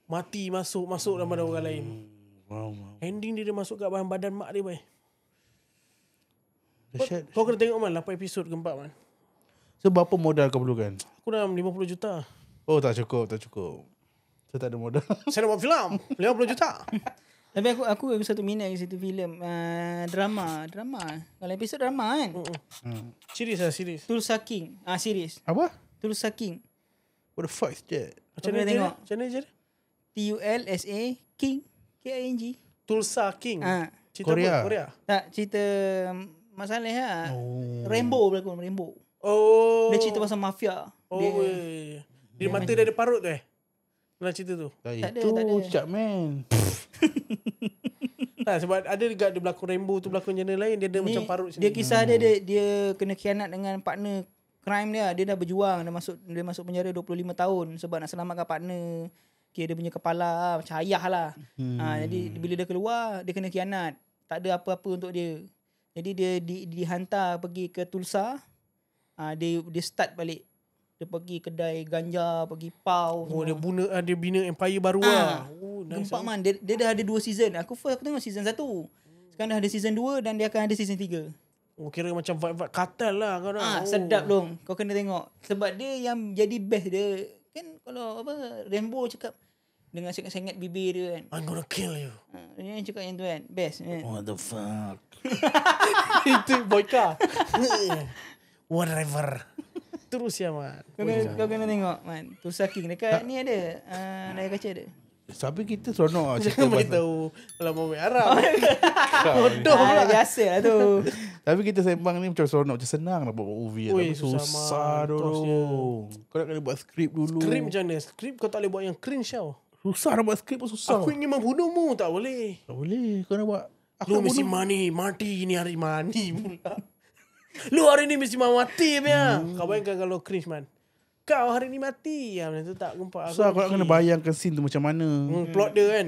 Speaker 1: Mati masuk dalam badan orang lain. Ending dia masuk kat badan mak dia boy. Kau kena tengok man 8 episod ke 4 man.
Speaker 2: So berapa modal kau perlukan?
Speaker 1: Aku dalam 50 juta.
Speaker 2: Oh tak cukup. Saya tak ada modal.
Speaker 1: Saya nak buat filem 50 juta.
Speaker 3: Tapi aku satu minat ke satu filem drama. Kalau episod drama kan.
Speaker 1: Series.
Speaker 3: Tulsa King. Series.
Speaker 2: Apa?
Speaker 3: Tulsa King.
Speaker 2: What the fuck is that?
Speaker 1: Macam mana
Speaker 3: tengok?
Speaker 1: Macam mana je?
Speaker 3: TULSA King. KING.
Speaker 1: Tulsa King. Cerita
Speaker 2: Korea.
Speaker 1: apa? Korea.
Speaker 3: Tak, cerita Mak Saleh lah. Rainbow berlakon, Rainbow.
Speaker 1: Oh.
Speaker 3: Dia cerita pasal mafia.
Speaker 1: Dia mata dia ada parut tu dalam cerita tu.
Speaker 3: Tak ada.
Speaker 2: Cicak man.
Speaker 1: Tak, sebab ada juga dia berlakon Rainbow tu berlakon genre lain. Dia ada macam parut sini.
Speaker 3: Dia kisah dia kena khianat dengan partner crime dia. Dia dah berjuang. Dia masuk penjara 25 tahun sebab nak selamatkan partner. Dia punya kepala macam ayah lah. Jadi bila dia keluar, dia kena khianat. Tak ada apa-apa untuk dia. Jadi dia dihantar pergi ke Tulsa. Dia start balik. Dia pergi kedai ganja, pergi pau.
Speaker 1: Dia bina empire baru lah. Nice.
Speaker 3: Gempak man. Dia dah ada 2 season. Aku tengok season 1. Sekarang dah ada season 2 dan dia akan ada season 3.
Speaker 1: Kira macam vibe kartel lah kau dah.
Speaker 3: Sedap dong. Kau kena tengok. Sebab dia yang jadi best dia. Kan kalau Rainbow cakap dengan sengat-sengat bibir dia kan.
Speaker 1: I'm gonna kill you.
Speaker 3: Dia cakap yang tu kan. Best kan.
Speaker 2: What the fuck?
Speaker 1: Itu Boyka. Whatever. Terus ya man.
Speaker 3: Kau kena tengok man. Tulsa King dekat ni ada. Layar kaca ada.
Speaker 2: Tapi kita seronok lah cerita
Speaker 1: Jangan beritahu kalau mau main Arab.
Speaker 3: Bodoh pula. Biasa lah tu.
Speaker 2: Tapi kita sembang ni macam seronok. Macam senang nak buat movie.
Speaker 1: Ui,
Speaker 2: Tapi susah dulu. Kau nak kena buat skrip dulu.
Speaker 1: Skrip macam mana? Skrip kau tak boleh buat yang cringe tau.
Speaker 2: Susah nak buat skrip pun susah.
Speaker 1: Aku ingin membunuhmu, tak boleh.
Speaker 2: Tak boleh. Kau nak buat.
Speaker 1: Lu mesti mati ni hari mati pula. Lu hari ni mesti mati punya. Kau bayangkan kalau cringe man. Kau hari ni mati. Ya, macam tu tak gempak.
Speaker 2: Susah kau nak kena bayangkan scene tu macam mana.
Speaker 1: Plot dia kan.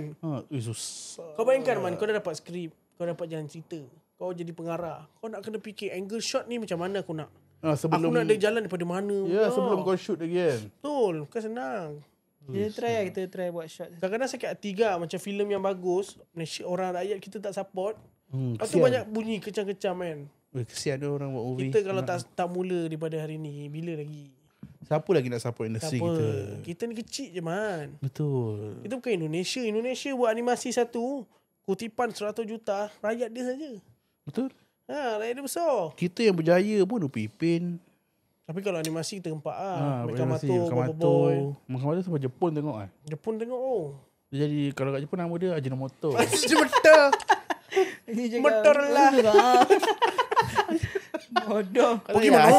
Speaker 2: Susah.
Speaker 1: Kau bayangkan man, kau dah dapat skrip, kau dapat jalan cerita. Kau jadi pengarah. Kau nak kena fikir angle shot ni macam mana aku nak.
Speaker 2: Sebelum,
Speaker 1: aku nak dia jalan daripada mana.
Speaker 2: Ya, sebelum kau shoot lagi kan.
Speaker 1: Betul, bukan senang.
Speaker 3: Kita try buat shot.
Speaker 1: Kadang-kadang sakit hati juga macam filem yang bagus, Malaysia orang rakyat kita tak support. Lepas tu
Speaker 2: kesian.
Speaker 1: banyak bunyi kecam-kecam kan.
Speaker 2: Kesian dia orang buat movie.
Speaker 1: Kita kalau tak mula daripada hari ni, bila lagi?
Speaker 2: Siapa lagi nak support industri
Speaker 1: Siapa?
Speaker 2: kita?
Speaker 1: Kita ni kecil je man.
Speaker 2: Betul.
Speaker 1: Itu bukan Indonesia. Indonesia buat animasi satu, kutipan 100 juta, rakyat dia saja.
Speaker 2: Betul.
Speaker 1: Rakyat dia besar.
Speaker 2: Kita yang berjaya pun Upin Ipin.
Speaker 1: Tapi kalau animasi kita gempak Mekamato,
Speaker 2: Mekamato.
Speaker 1: Boboiboy.
Speaker 2: Mekamato sampai Jepun tengok kan.
Speaker 1: Jepun tengok
Speaker 2: Dia jadi kalau kat Jepun nama dia Ajinomoto.
Speaker 1: Betul. Motor lah.
Speaker 3: Bodoh.
Speaker 1: Pokemon.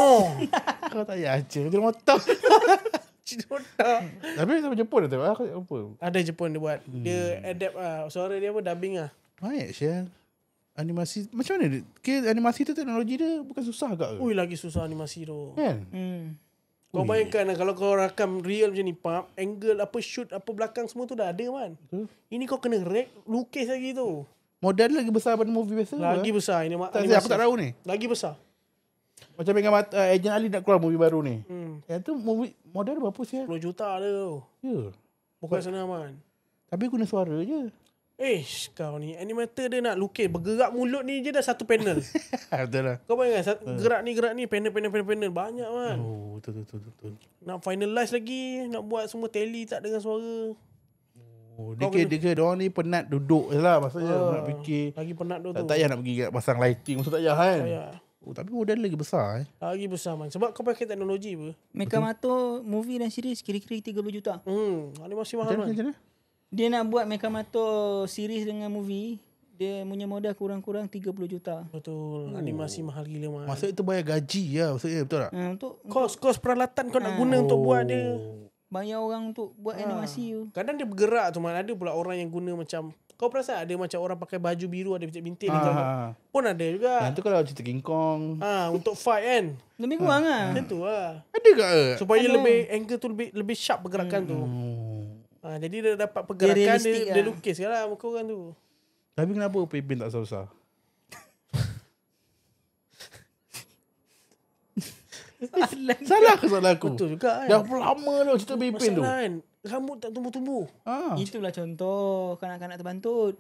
Speaker 2: Kau tak payah Ajinomoto.
Speaker 1: Ajinomoto.
Speaker 2: Tapi sampai Jepun dia tengok. Aku tak apa.
Speaker 1: Ada Jepun dia buat. Dia adapt suara dia apa dubbing
Speaker 2: Baik Syah. Animasi macam mana dia? Kira animasi tu teknologi dia bukan susah agak ke?
Speaker 1: Ui lagi susah animasi tu.
Speaker 2: Kan?
Speaker 1: Kau bayangkan kalau kau rakam real macam ni angle apa shoot apa belakang semua tu dah ada man. Ini kau kena lukis lagi tu.
Speaker 2: Modal lagi besar daripada movie biasa.
Speaker 1: Lagi besar ini
Speaker 2: Tak saya, aku tak tahu ni.
Speaker 1: Lagi besar.
Speaker 2: Macam Agent Ali nak keluar movie baru ni. Yang tu movie modal dia berapa sih?
Speaker 1: 10 juta tu.
Speaker 2: Ya.
Speaker 1: Bukan senang man.
Speaker 2: Tapi guna suara je.
Speaker 1: Kau ni animator dia nak lukis bergerak mulut ni je dah satu panel.
Speaker 2: Betul lah.
Speaker 1: Kau bayangkan gerak ni panel banyak man.
Speaker 2: Oh, betul.
Speaker 1: Nak finalize lagi, nak buat semua tally tak dengan suara.
Speaker 2: Oh, dia kira orang ni penat duduk je lah maksudnya. Nak fikir.
Speaker 1: Lagi penat tu.
Speaker 2: Tak payah nak pergi pasang lighting. Maksud tak payah kan?
Speaker 1: Tak payah.
Speaker 2: Oh, tapi modal lagi besar
Speaker 1: Lagi besar man. Sebab kau pakai teknologi apa?
Speaker 3: Mekamato movie dan series kira-kira 30 juta.
Speaker 1: Animasi mahal man.
Speaker 2: Macam mana?
Speaker 3: Dia nak buat Mekamato series dengan movie, dia punya modal kurang-kurang 30 juta.
Speaker 1: Betul. Animasi mahal gila man.
Speaker 2: Maksudnya itu bayar gaji lah. Maksudnya betul tak?
Speaker 3: Untuk
Speaker 1: Kos peralatan kau nak guna untuk buat dia.
Speaker 3: bayar orang untuk buat animasi tu.
Speaker 1: Kadang dia bergerak tu man. Ada pula orang yang guna macam, kau perasan ada macam orang pakai baju biru ada bintik-bintik pun ada juga.
Speaker 2: Yang tu kalau cerita King Kong.
Speaker 1: Untuk fight kan.
Speaker 3: Lebih kurang lah.
Speaker 1: Macam tu lah.
Speaker 2: Ada ke?
Speaker 1: Supaya lebih angle tu lebih sharp pergerakan tu. Jadi dia dapat pergerakan dia lukis lah muka orang tu.
Speaker 2: Tapi kenapa Upin Ipin tak susah? Salah ke soalan aku?
Speaker 1: Betul juga kan.
Speaker 2: Dah lama dah cerita Upin Ipin tu.
Speaker 1: Masalah kan, rambut tak tumbuh-tumbuh.
Speaker 3: Itulah contoh kanak-kanak terbantut.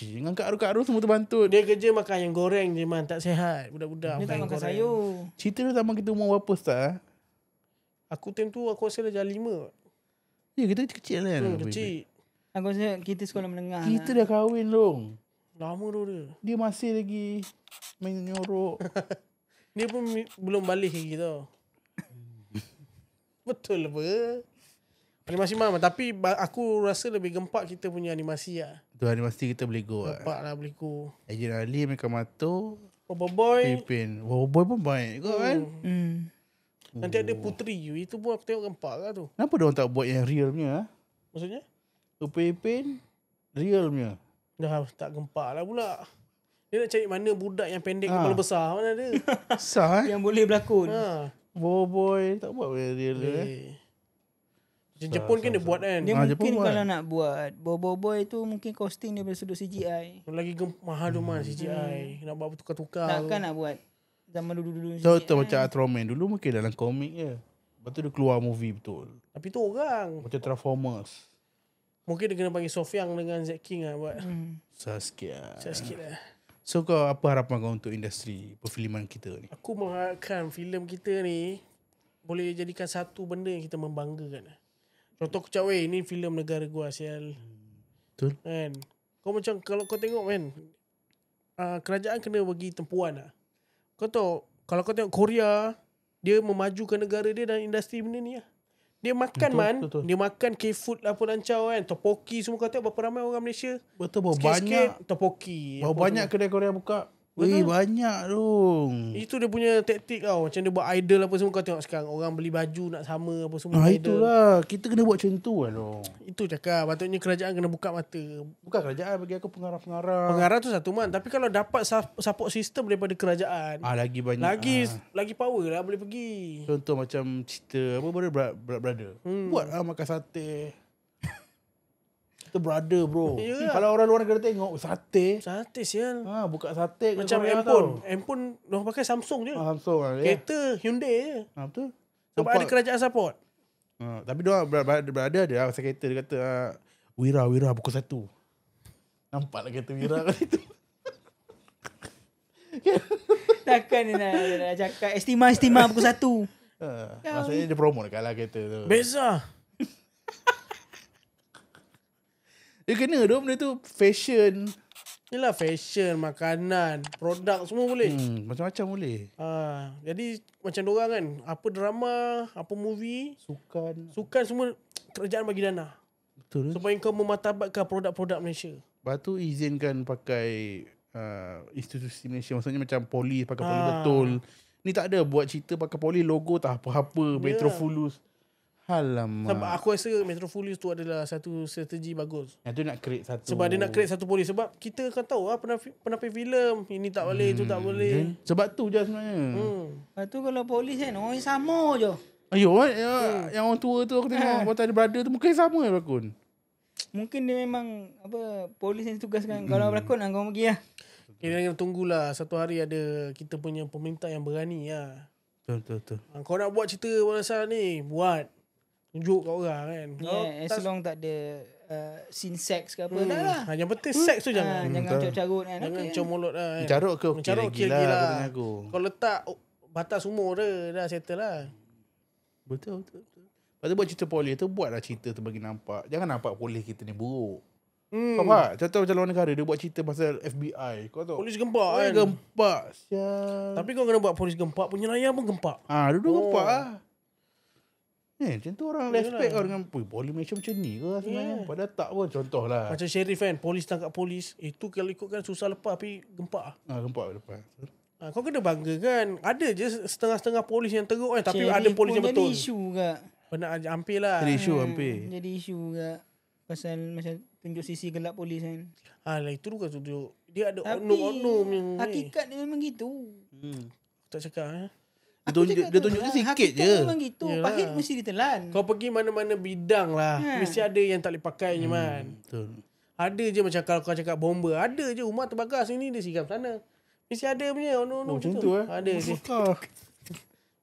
Speaker 2: Dengan Kak Aru semua terbantut.
Speaker 1: Dia kerja makan yang goreng je man, tak sihat budak-budak.
Speaker 3: Dia tak
Speaker 1: yang
Speaker 3: makan
Speaker 1: goreng.
Speaker 3: sayur.
Speaker 2: Cerita tu zaman kita umur berapa start?
Speaker 1: Aku time tu aku rasa dah jalan 5.
Speaker 2: Ya, kita kecil lah kan. Upin Ipin.
Speaker 1: Kecil.
Speaker 3: Aku rasa kita sekolah menengah.
Speaker 2: Kita dah kahwin dong.
Speaker 1: Lama tu dia.
Speaker 2: Dia masih lagi main nyorok.
Speaker 1: Dia pun belum balik lagi tau. Betul apa? Animasi mama. Tapi aku rasa lebih gempak kita punya animasi lah.
Speaker 2: Tu animasi kita boleh go lah.
Speaker 1: Gempak lah beliku.
Speaker 2: Agent Ali, Mekamato,
Speaker 1: Boboiboy.
Speaker 2: Upin. Boboiboy pun baik kau kan.
Speaker 1: Nanti ada Putri. Itu pun aku tengok gempak lah tu.
Speaker 2: Kenapa dia orang tak buat yang real punya?
Speaker 1: Maksudnya?
Speaker 2: Upin Ipin real punya.
Speaker 1: Dah tak gempak lah pula. Dia nak cari mana budak yang pendek kepala besar. Mana ada?
Speaker 2: Sah
Speaker 3: Yang boleh berlakon.
Speaker 2: Boboiboy tak buat yang real
Speaker 1: Macam Jepun kan dia buat kan.
Speaker 3: Dia
Speaker 2: Jepun
Speaker 3: mungkin
Speaker 2: buat.
Speaker 3: kalau nak buat Boboiboy tu mungkin costing dia dari sudut CGI.
Speaker 1: Lagi mahal tu man CGI. Nak buat tukar-tukar.
Speaker 3: Takkan nak buat zaman dulu-dulu
Speaker 2: Contoh macam Ultraman dulu mungkin dalam komik je. Lepas tu dia keluar movie betul.
Speaker 1: Tapi tu orang.
Speaker 2: Macam Transformers.
Speaker 1: Mungkin dia kena panggil Sofyan dengan Zack King lah buat.
Speaker 2: Saskia.
Speaker 1: Sikit lah.
Speaker 2: So kau apa harapan kau untuk industri perfilman kita ni?
Speaker 1: Aku mengharapkan filem kita ni boleh jadikan satu benda yang kita membanggakan. Contoh aku cakap, weh, ni filem negara gua sial.
Speaker 2: Betul.
Speaker 1: Kan? Kau macam, kalau kau tengok kan, kerajaan kena bagi tempuan lah. Kau tahu, kalau kau tengok Korea, dia memajukan negara dia dalam industri benda ni lah. Dia makan
Speaker 2: betul.
Speaker 1: Dia makan K-food lah pun lancau kan. Topoki semua kau tengok berapa ramai orang Malaysia.
Speaker 2: Betul, berapa
Speaker 1: Sikit-sikit
Speaker 2: banyak
Speaker 1: topoki.
Speaker 2: berapa banyak kedai Korea buka. Weh, banyak dong.
Speaker 1: Itu dia punya taktik tau. Macam dia buat idol apa semua. Kau tengok sekarang orang beli baju nak sama apa semua. idol.
Speaker 2: Itulah. Kita kena buat macam tu lah dong.
Speaker 1: Itu cakap. Patutnya kerajaan kena buka mata.
Speaker 2: Bukan kerajaan, bagi aku pengarah-pengarah.
Speaker 1: Pengarah tu satu man. Tapi kalau dapat support system daripada kerajaan,
Speaker 2: Lagi banyak.
Speaker 1: lagi power lah boleh pergi.
Speaker 2: Contoh macam cerita apa brother. Buat lah makan sate. Kita brother bro.
Speaker 1: Yalah.
Speaker 2: Kalau orang luar negara tengok sate.
Speaker 1: Sate sial.
Speaker 2: Buka sate kat
Speaker 1: Macam
Speaker 2: Korea
Speaker 1: handphone diorang pakai Samsung je.
Speaker 2: Samsung lah ya.
Speaker 1: Kereta Hyundai je.
Speaker 2: Betul.
Speaker 1: Sebab ada kerajaan support.
Speaker 2: Tapi dia brother ada lah pasal kereta. Dia kata Wira pukul 1. Nampak lah kereta Wira kat situ.
Speaker 3: Takkan dia nak cakap estima pukul 1.
Speaker 2: Maksudnya dia promote kat lah kereta tu.
Speaker 1: Beza.
Speaker 2: Dia kena tu benda tu. Fashion.
Speaker 1: Yelah fashion, makanan, produk semua boleh.
Speaker 2: Macam-macam boleh.
Speaker 1: Jadi macam diorang kan, apa drama, apa movie, sukan semua kerajaan bagi dana.
Speaker 2: Betul.
Speaker 1: Supaya kau memartabatkan produk-produk Malaysia.
Speaker 2: Lepas tu izinkan pakai institusi Malaysia. Maksudnya macam polis, pakai polis betul. Ni tak ada buat cerita pakai polis, logo tak apa-apa. Metrofulus. Alamak.
Speaker 1: Sebab aku rasa Metrofulus tu adalah satu strategi bagus.
Speaker 2: Yang tu nak create satu.
Speaker 1: Sebab dia nak create satu polis. Sebab kita kan tahu lah penampil filem. Ini tak boleh, itu tak boleh.
Speaker 2: Sebab tu je sebenarnya.
Speaker 3: Lepas tu kalau polis kan, orang yang sama je.
Speaker 2: Ayo, yang orang tua tu aku tengok Waktu ada brother tu mungkin sama yang berlakon.
Speaker 3: Mungkin dia memang polis yang ditugaskan. Kalau berlakon kau pergi lah.
Speaker 1: Kita kena tunggulah satu hari ada kita punya pemerintah yang berani lah.
Speaker 2: Betul.
Speaker 1: Kau nak buat cerita pasal ni, buat. Tunjuk kat orang kan.
Speaker 3: As long tak ada scene sex ke apa dah lah.
Speaker 1: Yang penting seks tu jangan.
Speaker 3: Jangan carut-carut kan.
Speaker 1: Jangan comolot lah kan.
Speaker 2: Carut ke okey
Speaker 1: Mencarut
Speaker 2: lagi
Speaker 1: okey
Speaker 2: lah
Speaker 1: lah.
Speaker 2: aku tengok aku.
Speaker 1: Kau letak batas umur dia, dah settle lah.
Speaker 2: Betul. Lepas tu buat cerita polis tu, buatlah cerita tu bagi nampak. Jangan nampak polis kita ni buruk. Kau faham? Contoh macam luar negara, dia buat cerita pasal FBI. Kau tahu?
Speaker 1: Polis gempak kan.
Speaker 2: Gempak. Sial.
Speaker 1: Tapi kau kena buat polis gempak, penyelayan pun gempak.
Speaker 2: Duduk gempak lah. Macam tu orang respect kau dengan polis Malaysia macam ni ke sebenarnya. Padahal tak pun, contoh lah.
Speaker 1: Macam sheriff kan, polis tangkap polis. Itu kalau ikutkan susah lepas tapi gempak.
Speaker 2: Gempak lepas.
Speaker 1: Kau kena bangga kan. Ada je setengah-setengah polis yang teruk kan. Tapi
Speaker 3: Sheriff
Speaker 1: ada polis yang
Speaker 3: pun
Speaker 1: betul.
Speaker 3: jadi isu ke.
Speaker 1: Benar hampir lah.
Speaker 2: Jadi isu hampir.
Speaker 3: Jadi isu ke. Pasal macam tunjuk sisi gelap polis kan.
Speaker 1: Lah itu bukan tunjuk. Dia ada
Speaker 3: Tapi
Speaker 1: oknum-oknum yang
Speaker 3: hakikat dia memang gitu.
Speaker 1: tak cakap
Speaker 2: Dia tunjuk sikit
Speaker 3: hakikat
Speaker 2: je.
Speaker 3: memang gitu.
Speaker 1: Yalah.
Speaker 3: Pahit mesti ditelan.
Speaker 1: Kau pergi mana-mana bidang lah. Mesti ada yang tak boleh pakai je man.
Speaker 2: Betul.
Speaker 1: Ada je macam kalau kau cakap bomber. Ada je rumah terbagas ni dia siram sana. Mesti ada punya.
Speaker 2: Macam tu
Speaker 1: Ada je.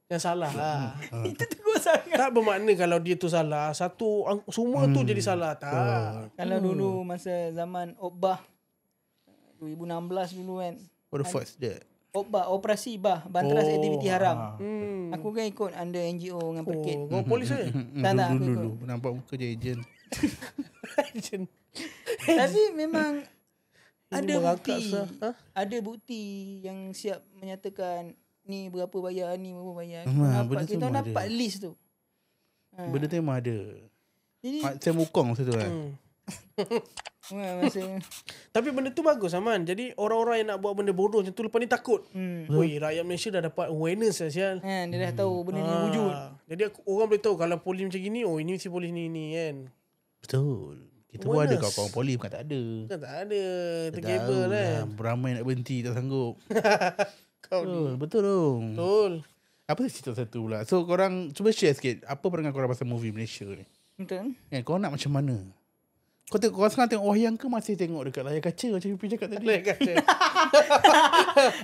Speaker 1: Yang salah lah.
Speaker 3: Itu tegur sangat.
Speaker 1: Tak bermakna kalau dia tu salah. Semua tu jadi salah. Tak.
Speaker 3: Kalau dulu masa zaman Obah 2016 dulu kan.
Speaker 2: What the fuck is that?
Speaker 3: Obah, Operasi Bah, Banteras Aktiviti Haram.
Speaker 1: Hmm.
Speaker 3: Aku kan ikut under NGO dengan Perkit.
Speaker 1: Kau polis ke?
Speaker 3: Tak, aku ikut.
Speaker 2: Dulu nampak muka je ejen.
Speaker 3: Tapi memang ada
Speaker 1: merangkak
Speaker 3: bukti.
Speaker 1: sah.
Speaker 3: Ada bukti yang siap menyatakan ni berapa bayar, ni berapa bayar.
Speaker 2: benda tu
Speaker 3: Kita
Speaker 2: memang
Speaker 3: dapat
Speaker 2: ada.
Speaker 3: list tu.
Speaker 2: Benda tu memang ada.
Speaker 3: Jadi
Speaker 2: Saya Wukong masa tu kan.
Speaker 3: masa
Speaker 1: Tapi benda tu bagus Aman. Jadi orang-orang yang nak buat benda bodoh macam tu lepas ni takut. Woi, rakyat Malaysia dah dapat awareness lah sial.
Speaker 3: dia dah tahu benda ni wujud.
Speaker 1: Jadi orang boleh tahu kalau polis macam gini, ini mesti polis ni kan.
Speaker 2: Betul. Kita pun ada kawan-kawan polis bukan tak ada.
Speaker 1: Kan tak ada
Speaker 2: Tak
Speaker 1: terkebel
Speaker 2: tahu
Speaker 1: kan.
Speaker 2: lah, beramai nak berhenti tak sanggup.
Speaker 1: Kau ni.
Speaker 2: Betul dong.
Speaker 1: Betul.
Speaker 2: Apa cerita satu pula? So korang cuba share sikit. Apa pandangan korang pasal movie Malaysia ni?
Speaker 3: Betul.
Speaker 2: Korang nak macam mana? Korang sekarang tengok wayang ke masih tengok dekat layar kaca macam Pipi cakap tadi?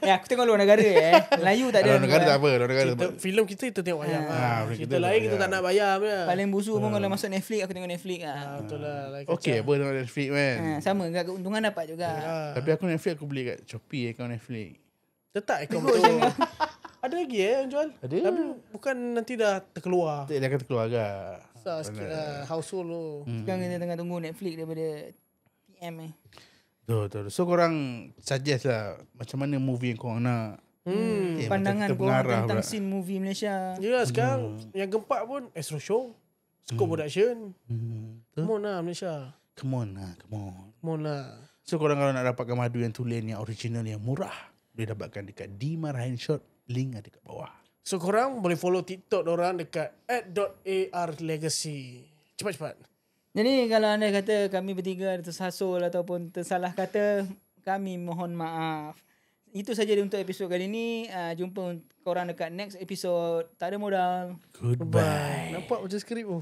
Speaker 3: Aku tengok luar negara Melayu tak ada.
Speaker 2: Luar negara tak apa. Luar negara tak apa.
Speaker 1: Filem kita tengok wayang.
Speaker 2: kita
Speaker 1: Cerita lain
Speaker 2: tengok
Speaker 1: kita tak
Speaker 2: wayang.
Speaker 1: nak bayar punya.
Speaker 3: Paling busuk pun kalau masuk Netflix aku tengok Netflix
Speaker 1: Betul lah.
Speaker 2: Okey apa tengok Netflix kan?
Speaker 3: sama juga keuntungan dapat juga.
Speaker 2: Tapi aku Netflix aku beli kat Shopee account Netflix.
Speaker 1: Letak akaun betul. Ada lagi yang jual?
Speaker 2: Ada.
Speaker 1: Tapi bukan nanti dah terkeluar.
Speaker 2: Tak dia kata keluar agak.
Speaker 1: Susah sikit lah. Household tu.
Speaker 3: Sekarang kita tengah tunggu Netflix daripada TM
Speaker 2: Betul. So korang suggest lah macam mana movie yang korang nak.
Speaker 3: pandangan
Speaker 2: macam
Speaker 3: korang
Speaker 2: pengarah
Speaker 3: tentang
Speaker 2: pula.
Speaker 3: scene movie Malaysia.
Speaker 1: Yelah sekarang yang gempak pun Astro Show. Scope Production.
Speaker 2: Betul.
Speaker 1: Come on lah Malaysia.
Speaker 2: Come on lah, come on.
Speaker 1: Come on lah.
Speaker 2: So korang kalau nak dapatkan madu yang tulen yang original yang murah. boleh dapatkan dekat Dimarahan Shot. Link ada kat bawah.
Speaker 1: So korang boleh follow TikTok orang dekat @arlegacy. Cepat-cepat.
Speaker 3: Jadi kalau anda kata kami bertiga ada tersasul ataupun tersalah kata, kami mohon maaf. Itu saja untuk episod kali ni. Jumpa korang dekat next episode. Tak ada modal.
Speaker 2: Goodbye.
Speaker 1: Nampak macam skrip tu.